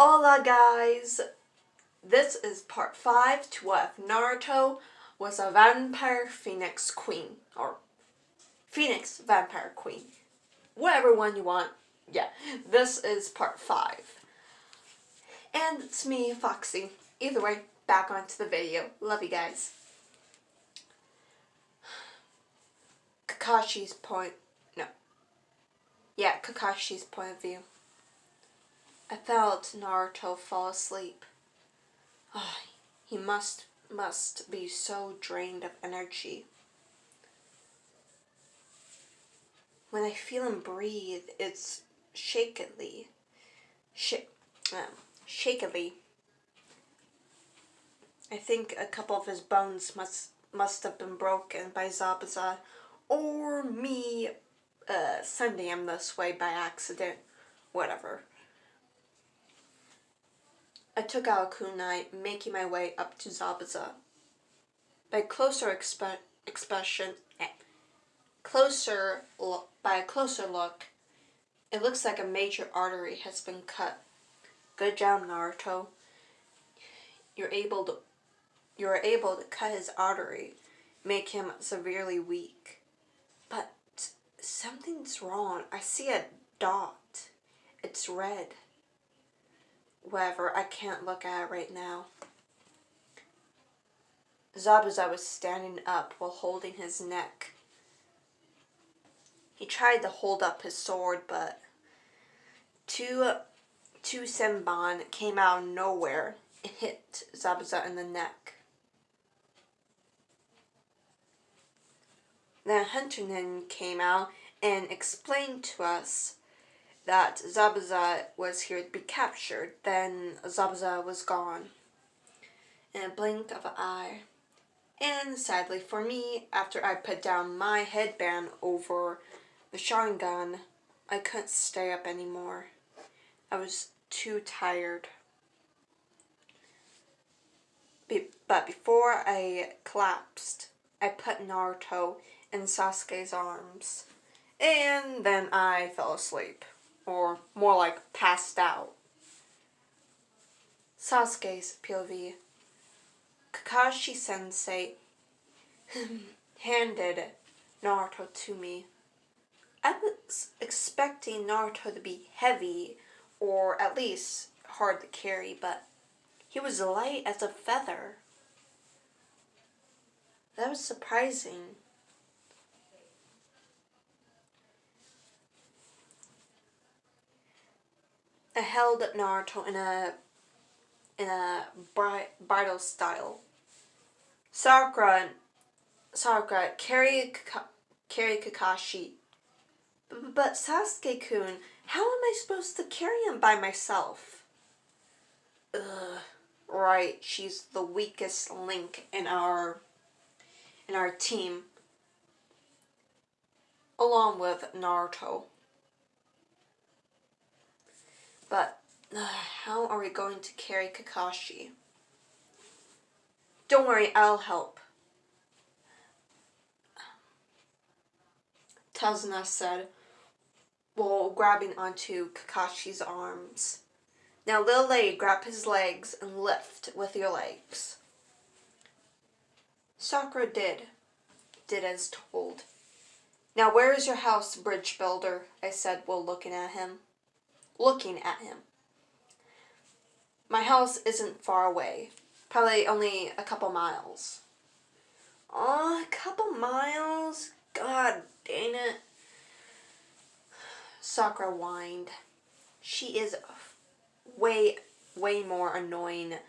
Hola guys! This is part 5 to what if Naruto was a vampire phoenix queen. Or phoenix vampire queen. Whatever one you want. Yeah, this is part 5. And it's me, Foxy. Either way, back onto the video. Love you guys. Kakashi's point of view. I felt Naruto fall asleep. Oh, he must be so drained of energy. When I feel him breathe, it's shakily. I think a couple of his bones must have been broken by Zabuza, or me sending him this way by accident. Whatever. I took out a kunai, making my way up to Zabuza. By a closer look, it looks like a major artery has been cut. Good job, Naruto. You were able to cut his artery, make him severely weak. But something's wrong. I see a dot. It's red. Whatever, I can't look at it right now. Zabuza was standing up while holding his neck. He tried to hold up his sword, but two senbon came out of nowhere and hit Zabuza in the neck. Then Hunternin came out and explained to us that Zabuza was here to be captured. Then Zabuza was gone in a blink of an eye. And sadly for me, after I put down my headband over the Sharingan, I couldn't stay up anymore. I was too tired. But before I collapsed, I put Naruto in Sasuke's arms. And then I fell asleep. Or more like passed out. Sasuke's POV. Kakashi sensei handed Naruto to me. I was expecting Naruto to be heavy, or at least hard to carry, but he was light as a feather. That was surprising. I held Naruto in a bridal style. Sakura, carry Kakashi. But Sasuke-kun, how am I supposed to carry him by myself? Ugh, right, she's the weakest link in our team, along with Naruto. But how are we going to carry Kakashi? Don't worry, I'll help, Tazuna said, while grabbing onto Kakashi's arms. Now, little lady, grab his legs and lift with your legs. Sakura did as told. Now, where is your house, bridge builder? I said while looking at him. My house isn't far away. Probably only a couple miles. Oh, a couple miles? God dang it. Sakura whined. She is way more annoying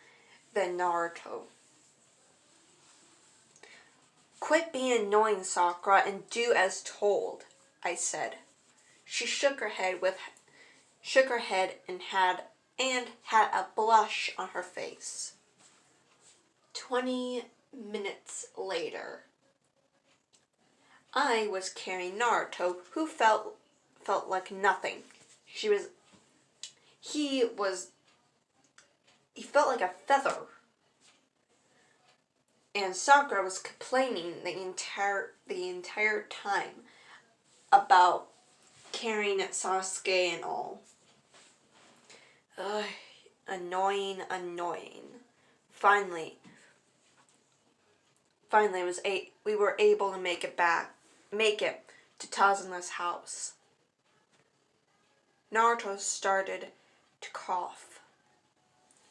than Naruto. Quit being annoying, Sakura, and do as told, I said. She shook her head and had a blush on her face. 20 minutes later, I was carrying Naruto, who felt like nothing. He felt like a feather. And Sakura was complaining the entire time about carrying Sasuke and all. Annoying, annoying. Finally, we were able to make it to Tazuna's house. Naruto started to cough.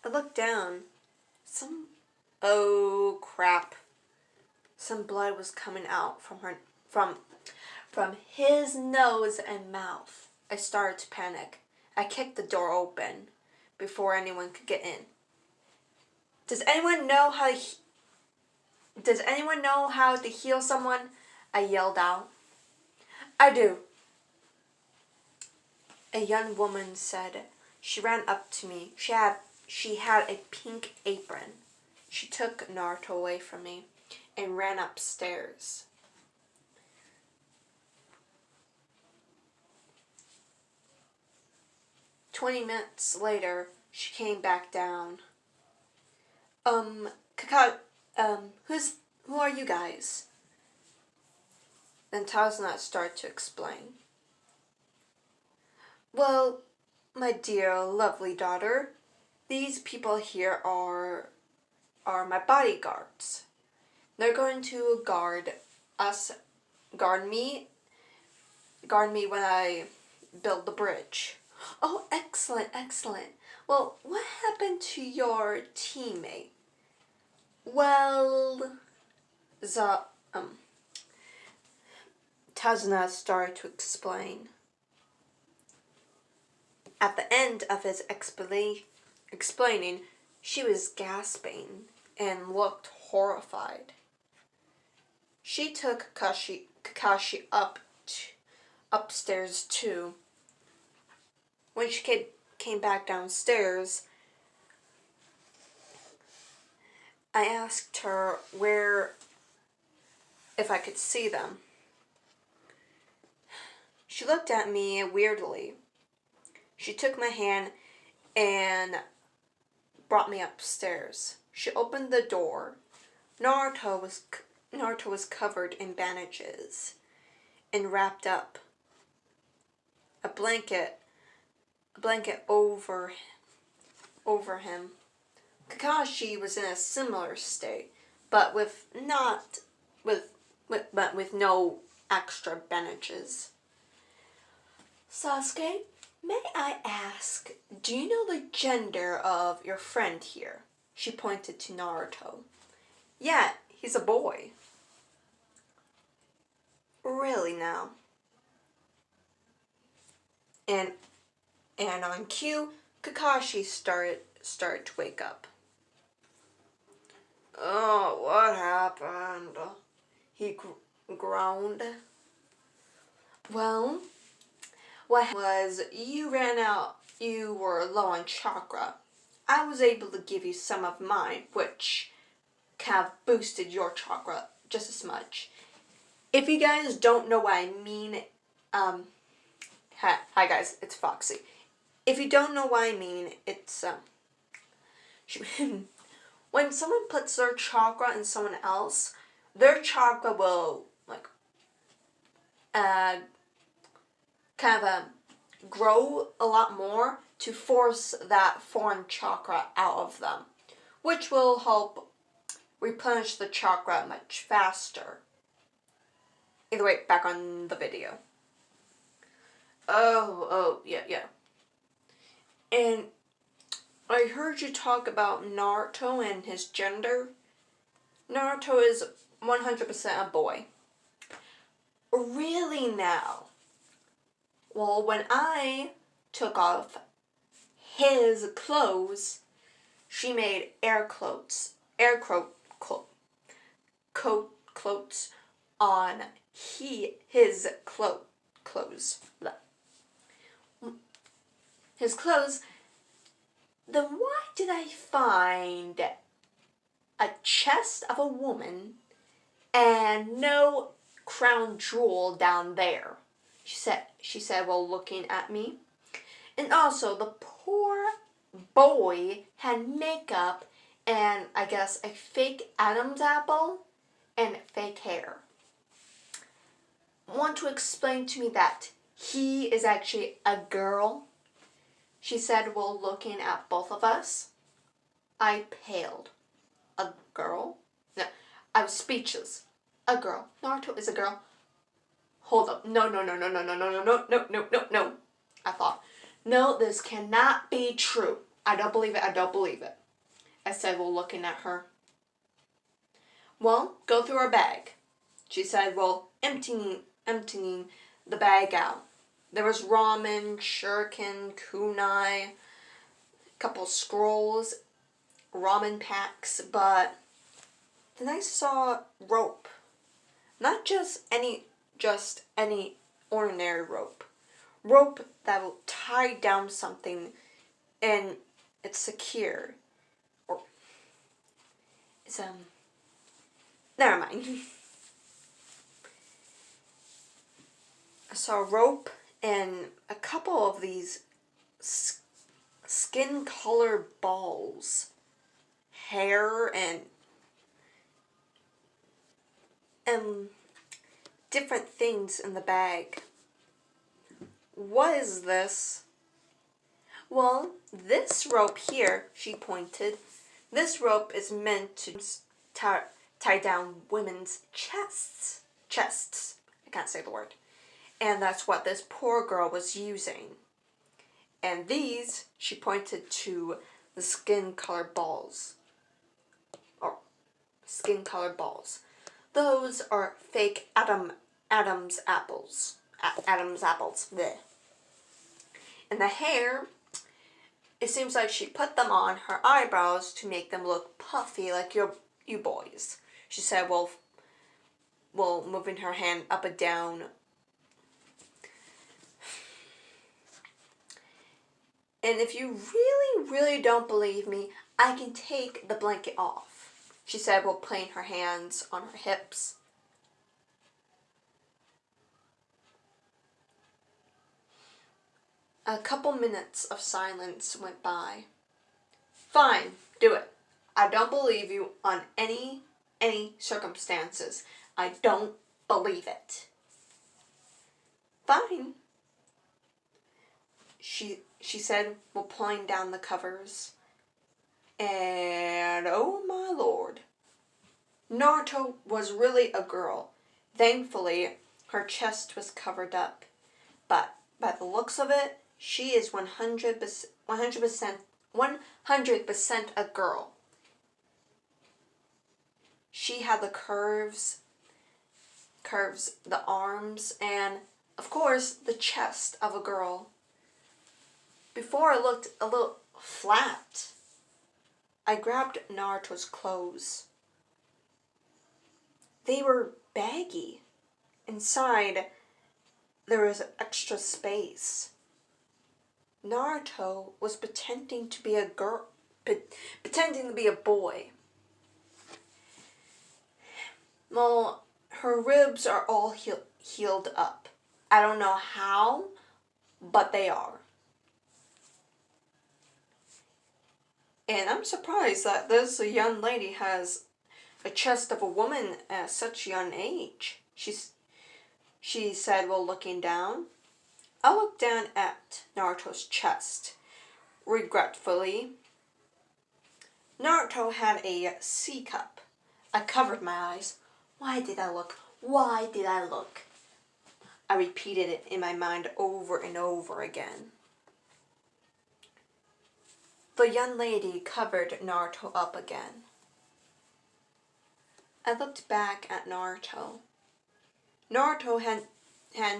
I looked down. Oh crap. Some blood was coming out from his nose and mouth. I started to panic. I kicked the door open before anyone could get in. Does anyone know how to heal someone? I yelled out. I do. A young woman said. She ran up to me. She had a pink apron. She took Naruto away from me and ran upstairs. "20 minutes later, she came back down. Who are you guys?" Then Tazuna started to explain. "Well, my dear, lovely daughter, these people here are my bodyguards. They're going to guard me when I build the bridge." "Oh, excellent, excellent. Well, what happened to your teammate?" "Well," Tazuna started to explain. At the end of his explaining, she was gasping and looked horrified. She took Kakashi upstairs too. When she came back downstairs, I asked her if I could see them. She looked at me weirdly. She took my hand and brought me upstairs. She opened the door. Naruto was covered in bandages and wrapped up. A blanket over him. Kakashi was in a similar state, but with no extra bandages. "Sasuke, may I ask, do you know the gender of your friend here?" She pointed to Naruto. "Yeah, he's a boy." "Really now?" And on cue, Kakashi started to wake up. "Oh, what happened?" he groaned. "Well, what was you ran out. You were low on chakra. I was able to give you some of mine, which kind of boosted your chakra just as much. If you guys don't know what I mean, hi guys, it's Foxy. If you don't know what I mean, it's when someone puts their chakra in someone else, their chakra will kind of grow a lot more to force that foreign chakra out of them, which will help replenish the chakra much faster. Either way, back on the video. Yeah. And I heard you talk about Naruto and his gender. Naruto is 100% a boy. Really now? Well, when I took off his clothes, she made air quotes on his clothes. His clothes. Then why did I find a chest of a woman and no crown jewel down there? She said while looking at me. And also, the poor boy had makeup and I guess a fake Adam's apple and fake hair. Want to explain to me that he is actually a girl? she said while looking at both of us. I paled. A girl? No, I was speechless. A girl. Naruto is a girl. Hold up. No, no, no, no, no, no, no, no, no, no, no, no, no. I thought, no, this cannot be true. I don't believe it. I don't believe it. I said while looking at her. Well, go through her bag, she said while emptying the bag out. There was ramen, shuriken, kunai, a couple scrolls, ramen packs, but then I saw rope. Not just any ordinary rope. Rope that will tie down something and it's secure. Or it's never mind. I saw rope and a couple of these skin color balls. Hair and different things in the bag. What is this? Well, this rope here, she pointed, this rope is meant to tie down women's chests. Chests. I can't say the word. And that's what this poor girl was using. And these, she pointed to the skin color balls. Or skin color balls. Those are fake Adam's apples. Adam's apples. Blech. And the hair, it seems like she put them on her eyebrows to make them look puffy like you boys. She said while moving her hand up and down. And if you really, really don't believe me, I can take the blanket off, she said while playing her hands on her hips. A couple minutes of silence went by. Fine, do it. I don't believe you on any circumstances. I don't believe it. Fine, she said while pulling down the covers. And oh my lord, Naruto was really a girl. Thankfully, her chest was covered up. But by the looks of it, she is 100% a girl. She had the curves, the arms, and of course the chest of a girl. Before it looked a little flat. I grabbed Naruto's clothes. They were baggy. Inside, there was extra space. Naruto was pretending to be a girl, pretending to be a boy. Well, her ribs are all healed up. I don't know how, but they are. And I'm surprised that this young lady has a chest of a woman at such a young age. She said while looking down. I looked down at Naruto's chest. Regretfully, Naruto had a C cup. I covered my eyes. Why did I look? Why did I look? I repeated it in my mind over and over again. The young lady covered Naruto up again. I looked back at Naruto. Naruto had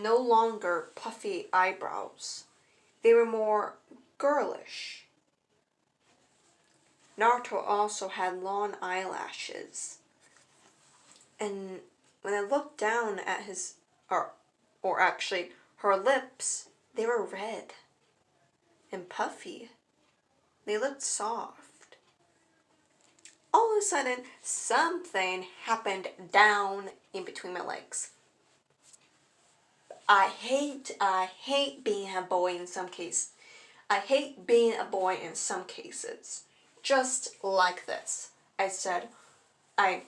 no longer puffy eyebrows. They were more girlish. Naruto also had long eyelashes. And when I looked down at his, or actually her lips, they were red and puffy. They looked soft. All of a sudden, something happened down in between my legs. I hate being a boy in some cases. I hate being a boy in some cases. Just like this, I said. I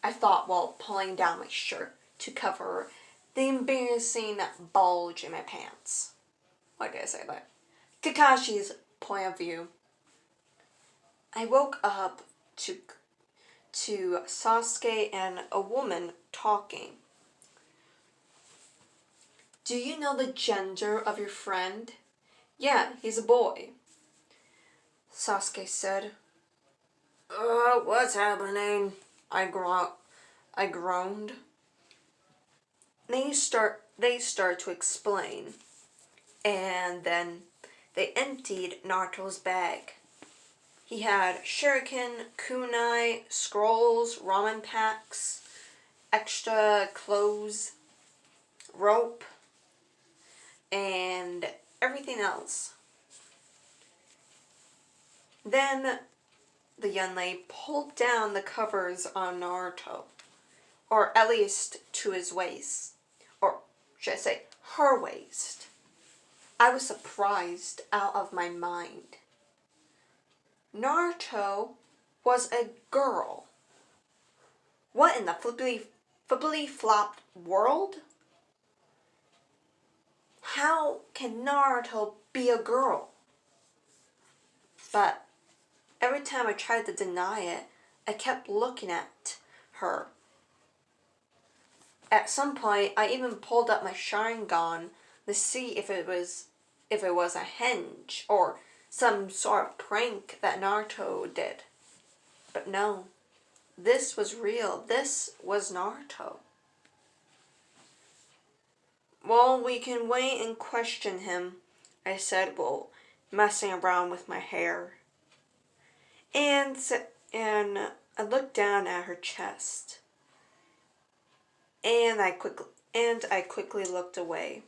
thought while pulling down my shirt to cover the embarrassing bulge in my pants. Why did I say that? Kakashi's point of view. I woke up to Sasuke and a woman talking. Do you know the gender of your friend? Yeah, he's a boy. Sasuke said. What's happening? I groaned. They start to explain, and then they emptied Naruto's bag. He had shuriken, kunai, scrolls, ramen packs, extra clothes, rope, and everything else. Then the young lady pulled down the covers on Naruto, or at least to his waist, or should I say her waist. I was surprised out of my mind. Naruto was a girl. What in the flippity flopped world? How can Naruto be a girl? But every time I tried to deny it, I kept looking at her. At some point, I even pulled up my Sharingan to see if it was a henge or some sort of prank that Naruto did. But no, this was real. This was Naruto. Well, we can wait and question him, I said, while messing around with my hair. And I looked down at her chest. And I quickly looked away.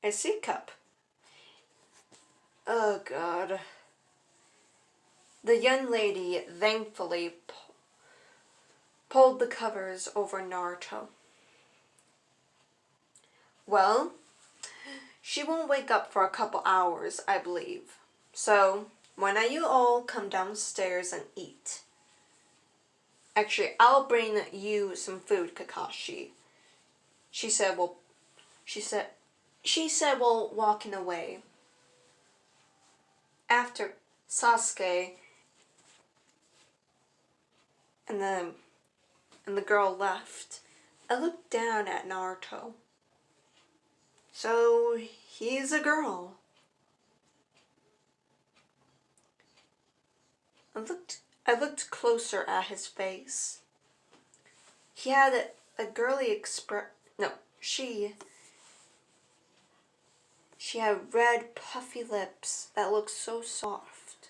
A sea cup. Oh God. The young lady thankfully pulled the covers over Naruto. Well, she won't wake up for a couple hours, I believe. So, why don't you all come downstairs and eat? Actually, I'll bring you some food, Kakashi. She said while walking away. After Sasuke and the girl left, I looked down at Naruto. So he's a girl. I looked closer at his face. He had a girly expression. No, she had red, puffy lips that looked so soft,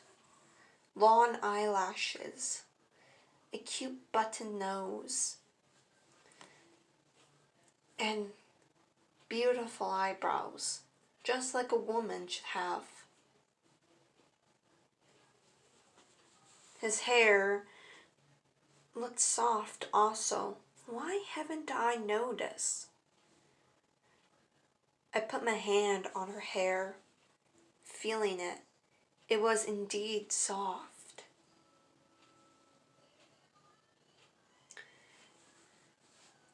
long eyelashes, a cute button nose, and beautiful eyebrows, just like a woman should have. His hair looked soft also. Why haven't I noticed? I put my hand on her hair, feeling it. It was indeed soft.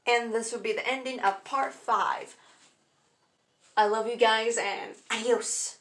And this will be the ending of part 5. I love you guys and adios.